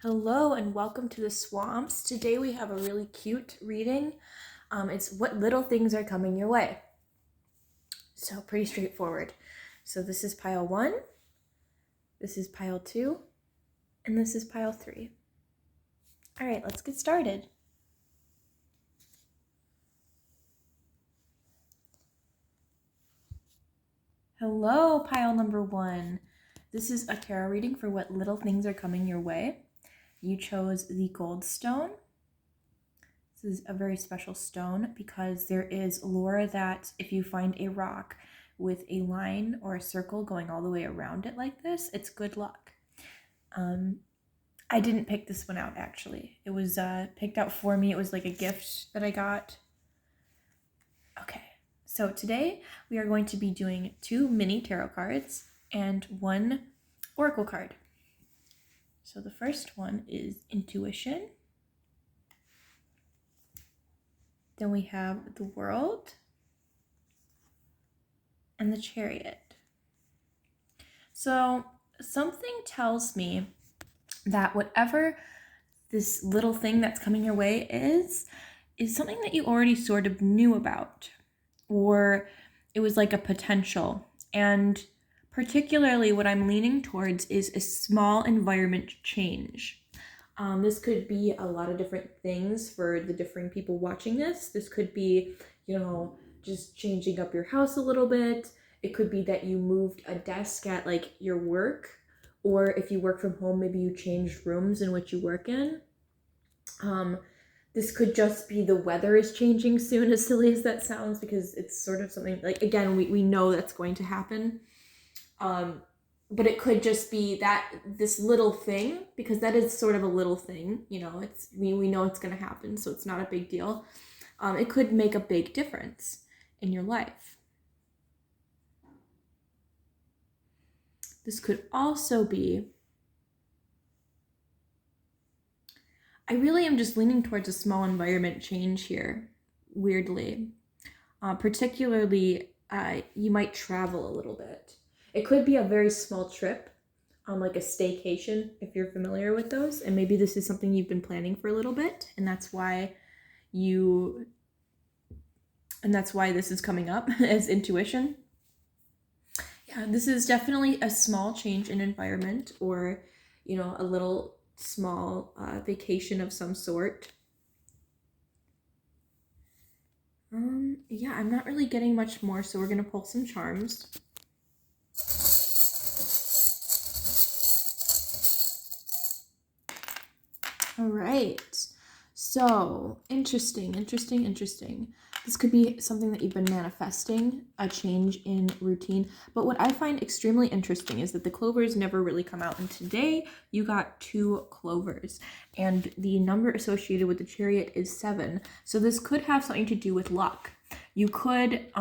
Hello and welcome to the Swamps. Today we have a really cute reading. It's What Little Things Are Coming Your Way. So pretty straightforward. So this is pile 1, this is pile 2, and this is pile 3. All right, let's get started. Hello, pile number 1. This is a tarot reading for what little things are coming your way. You chose the gold stone. This is a very special stone because there is lore that if you find a rock with a line or a circle going all the way around it like this, it's good luck. I didn't pick this one out actually. It was picked out for me. It was like a gift that I got. Okay, so today we are going to be doing 2 mini tarot cards and 1 oracle card. So the first one is Intuition. Then we have the World and the Chariot. So something tells me that whatever this little thing that's coming your way is something that you already sort of knew about, or it was like a potential. And particularly what I'm leaning towards is a small environment change. This could be a lot of different things for the different people watching this. This could be, just changing up your house a little bit. It could be that you moved a desk at like your work, or if you work from home, maybe you changed rooms in which you work in. This could just be the weather is changing soon, as silly as that sounds, because it's sort of something like, again, we know that's going to happen. But it could just be that this little thing, because that is sort of a little thing, it's we know it's going to happen, so it's not a big deal. It could make a big difference in your life. This could also be, I really am just leaning towards a small environment change here, weirdly. Particularly, you might travel a little bit. It could be a very small trip, like a staycation, if you're familiar with those. And maybe this is something you've been planning for a little bit, and that's why this is coming up as intuition. Yeah, this is definitely a small change in environment, or, a little small vacation of some sort. Yeah, I'm not really getting much more, so we're gonna pull some charms. All right, so interesting. This could be something that you've been manifesting, a change in routine. But what I find extremely interesting is that the clovers never really come out. And today you got 2 clovers, and the number associated with the Chariot is 7. So this could have something to do with luck. You could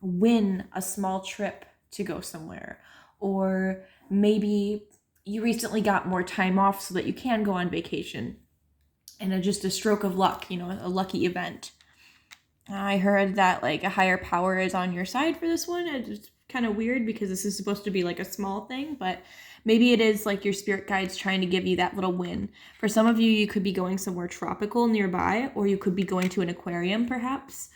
win a small trip to go somewhere, or maybe you recently got more time off so that you can go on vacation, and just a stroke of luck, a lucky event. I heard that like a higher power is on your side for this one. It's kind of weird because this is supposed to be like a small thing, but maybe it is like your spirit guides trying to give you that little win. For some of you, you could be going somewhere tropical nearby, or you could be going to an aquarium perhaps.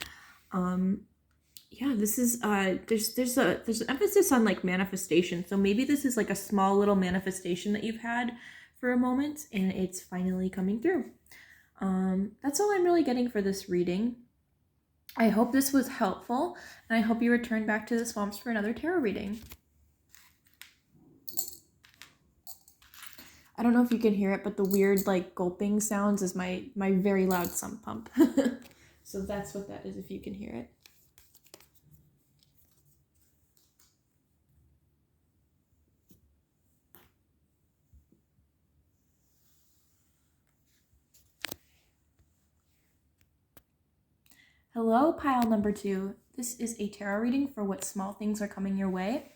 Yeah, this is there's an emphasis on like manifestation. So maybe this is like a small little manifestation that you've had for a moment, and it's finally coming through. That's all I'm really getting for this reading. I hope this was helpful, and I hope you return back to the swamps for another tarot reading. I don't know if you can hear it, but the weird like gulping sounds is my very loud sump pump. So that's what that is, if you can hear it. Hello, pile number 2. This is a tarot reading for what small things are coming your way.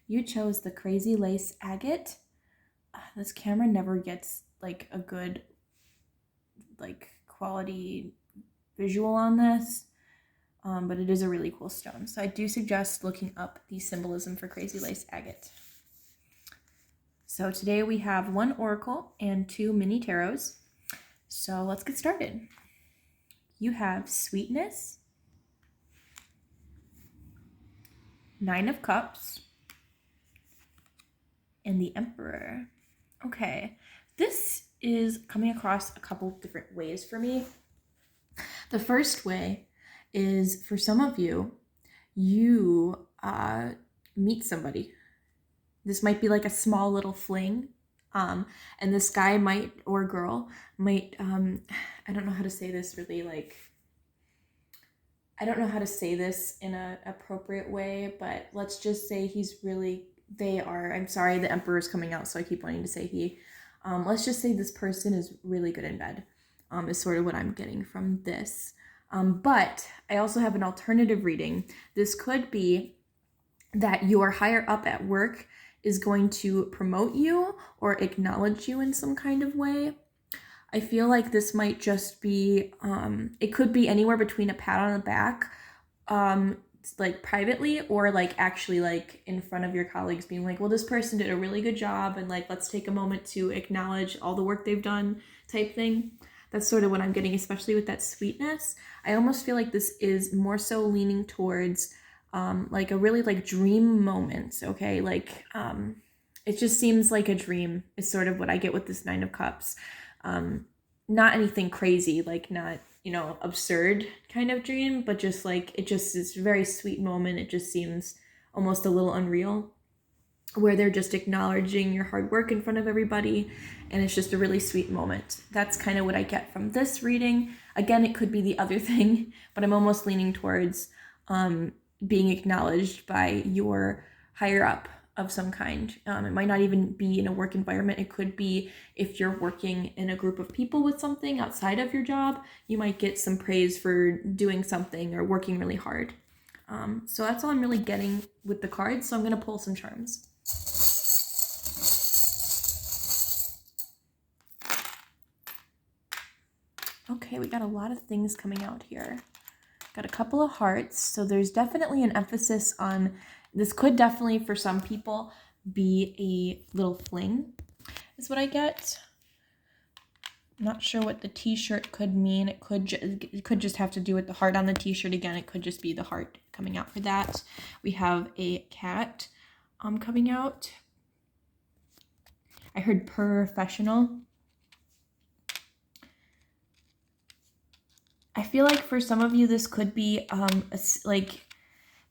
You chose the Crazy Lace Agate. This camera never gets like a good like quality visual on this, but it is a really cool stone. So I do suggest looking up the symbolism for Crazy Lace Agate. So today we have one oracle and 2 mini tarots. So let's get started. You have sweetness, 9 of cups, and the emperor. Okay, this is coming across a couple different ways for me. The first way is for some of you, you meet somebody. This might be like a small little fling. And this guy might, or girl, might, I don't know how to say this really, like, I don't know how to say this in an appropriate way, but let's just say I'm sorry, the emperor's coming out, so I keep wanting to say he. Let's just say this person is really good in bed, is sort of what I'm getting from this. But I also have an alternative reading. This could be that your higher up at work is going to promote you or acknowledge you in some kind of way. I feel like this might just be, it could be anywhere between a pat on the back, like privately, or like actually like in front of your colleagues being like, well, this person did a really good job and like, let's take a moment to acknowledge all the work they've done type thing. That's sort of what I'm getting, especially with that sweetness. I almost feel like this is more so leaning towards like a really like dream moment, okay? Like it just seems like a dream is sort of what I get with this 9 of cups. Not anything crazy, like not, absurd kind of dream, but just like, it just is a very sweet moment. It just seems almost a little unreal, where they're just acknowledging your hard work in front of everybody, and it's just a really sweet moment. That's kind of what I get from this reading. Again, it could be the other thing, but I'm almost leaning towards being acknowledged by your higher up of some kind. It might not even be in a work environment. It could be if you're working in a group of people with something outside of your job, you might get some praise for doing something or working really hard. So that's all I'm really getting with the cards. So I'm going to pull some charms. Okay, we got a lot of things coming out here. Got a couple of hearts, so there's definitely an emphasis on, this could definitely for some people be a little fling, is what I get. I'm not sure what the t-shirt could mean. It could just have to do with the heart on the t-shirt. Again, it could just be the heart coming out for that. We have a cat coming out. I heard professional. I feel like for some of you, this could be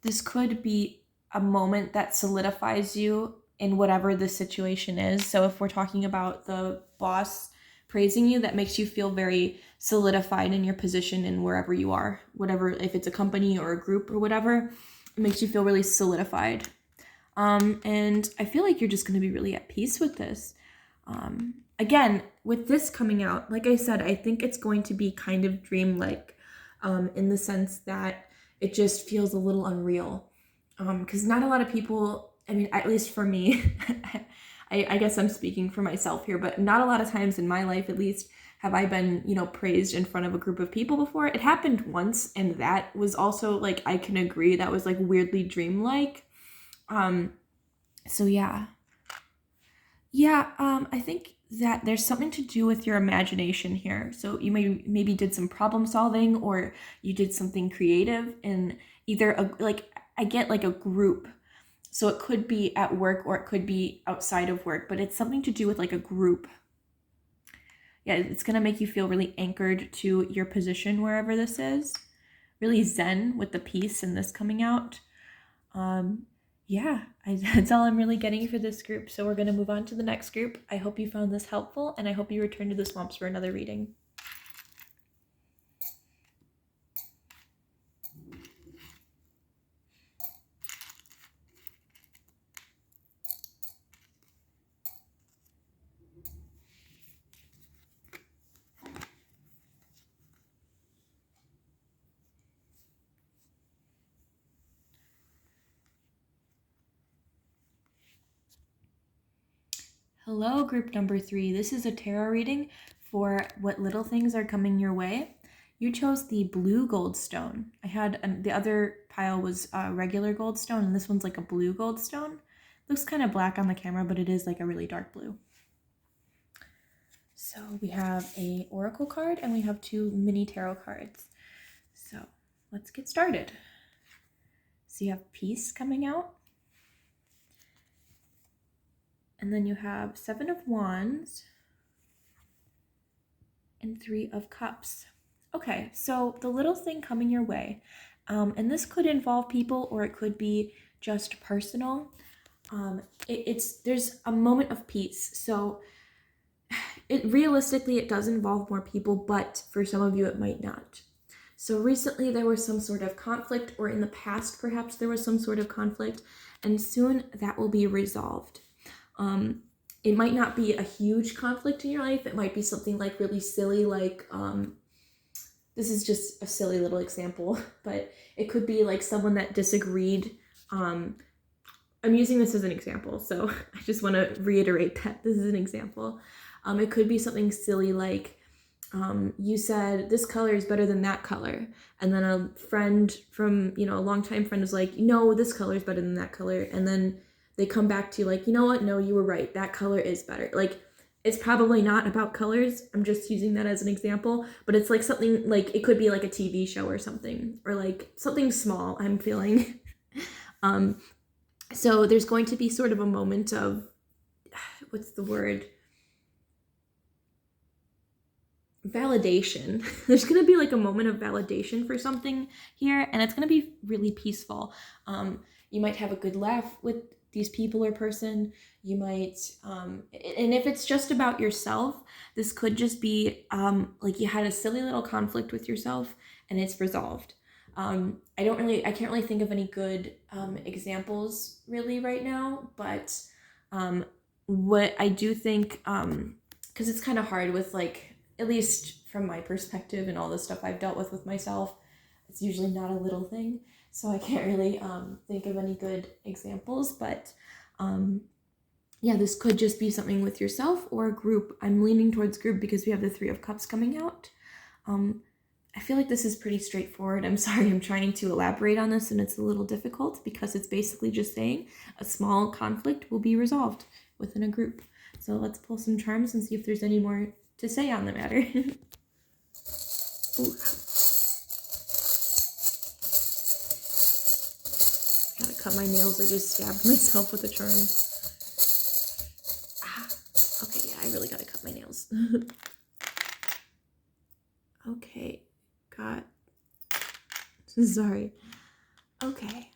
this could be a moment that solidifies you in whatever the situation is. So if we're talking about the boss praising you, that makes you feel very solidified in your position in wherever you are, whatever, if it's a company or a group or whatever, it makes you feel really solidified. And I feel like you're just going to be really at peace with this. Again, with this coming out, like I said, I think it's going to be kind of dreamlike, in the sense that it just feels a little unreal. Because not a lot of people, I mean, at least for me, I guess I'm speaking for myself here, but not a lot of times in my life, at least, have I been, praised in front of a group of people before. It happened once, and that was also, like, I can agree, that was, like, weirdly dreamlike. So yeah. I think that there's something to do with your imagination here. So you maybe did some problem solving, or you did something creative in either I get like a group. So it could be at work or it could be outside of work, but it's something to do with like a group. Yeah, it's going to make you feel really anchored to your position wherever this is. Really zen with the peace and this coming out. That's all I'm really getting for this group. So we're going to move on to the next group. I hope you found this helpful, and I hope you return to the swamps for another reading. Hello, group number 3. This is a tarot reading for what little things are coming your way. You chose the blue goldstone. I had the other pile was regular goldstone, and this one's like a blue goldstone. Looks kind of black on the camera, but it is like a really dark blue. So we have a oracle card and we have 2 mini tarot cards. So let's get started. So you have peace coming out. And then you have 7 of Wands and 3 of Cups. Okay, so the little thing coming your way, and this could involve people or it could be just personal. There's a moment of peace. So realistically, it does involve more people, but for some of you, it might not. So recently there was some sort of conflict, or in the past, perhaps there was some sort of conflict, and soon that will be resolved. It might not be a huge conflict in your life. It might be something like really silly, like, this is just a silly little example, but it could be like someone that disagreed. I'm using this as an example, so I just want to reiterate that this is an example. It could be something silly like, you said this color is better than that color, and then a friend from, a longtime friend is like, no, this color is better than that color, and then they come back to you like, you know what, no, you were right, that color is better. Like, it's probably not about colors, I'm just using that as an example, but it's like something like, it could be like a TV show or something, or like something small, I'm feeling. So there's going to be sort of a moment of, what's the word? Validation. There's going to be like a moment of validation for something here, and it's going to be really peaceful. You might have a good laugh with these people or person. You might, and if it's just about yourself, this could just be like you had a silly little conflict with yourself and it's resolved. I can't really think of any good examples really right now, but what I do think, because it's kind of hard with, like, at least from my perspective and all the stuff I've dealt with myself, it's usually not a little thing. So I can't really think of any good examples, but yeah, this could just be something with yourself or a group. I'm leaning towards group because we have the 3 of Cups coming out. I feel like this is pretty straightforward. I'm sorry, I'm trying to elaborate on this and it's a little difficult because it's basically just saying a small conflict will be resolved within a group. So let's pull some charms and see if there's any more to say on the matter. Ooh. I gotta cut my nails. I just stabbed myself with a charm. Okay, yeah, I really gotta cut my nails. Okay, sorry. Okay.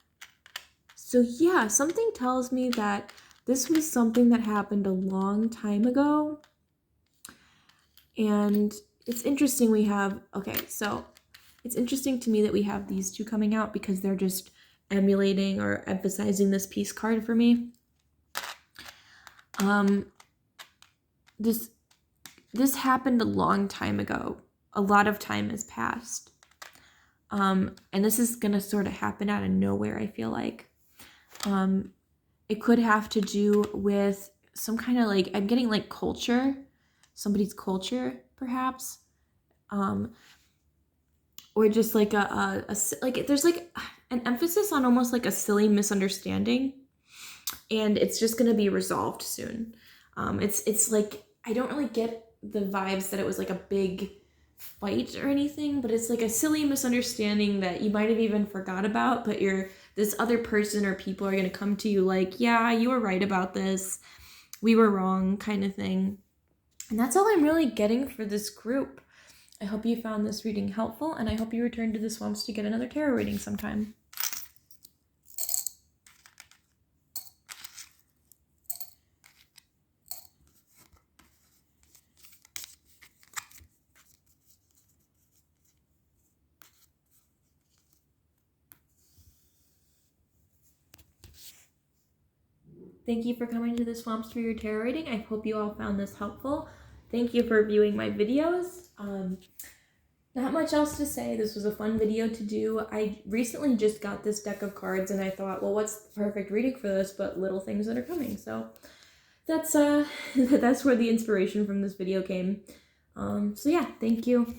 So yeah, something tells me that this was something that happened a long time ago. And it's interesting it's interesting to me that we have these 2 coming out because they're just emulating or emphasizing this peace card for me. This happened a long time ago. A lot of time has passed. And this is gonna sort of happen out of nowhere, I feel like. It could have to do with some kind of, like, I'm getting like culture, somebody's culture, perhaps. Or just like like there's like an emphasis on almost like a silly misunderstanding, and it's just gonna be resolved soon. It's like, I don't really get the vibes that it was like a big fight or anything, but it's like a silly misunderstanding that you might have even forgot about, but this other person or people are going to come to you like, yeah, you were right about this, we were wrong, kind of thing. And that's all I'm really getting for this group. I hope you found this reading helpful, and I hope you return to the swamps to get another tarot reading sometime. Thank you for coming to the swamps for your tarot reading. I hope you all found this helpful. Thank you for viewing my videos. Not much else to say. This was a fun video to do. I recently just got this deck of cards and I thought, well, what's the perfect reading for this but little things that are coming? So that's where the inspiration from this video came. So yeah, thank you.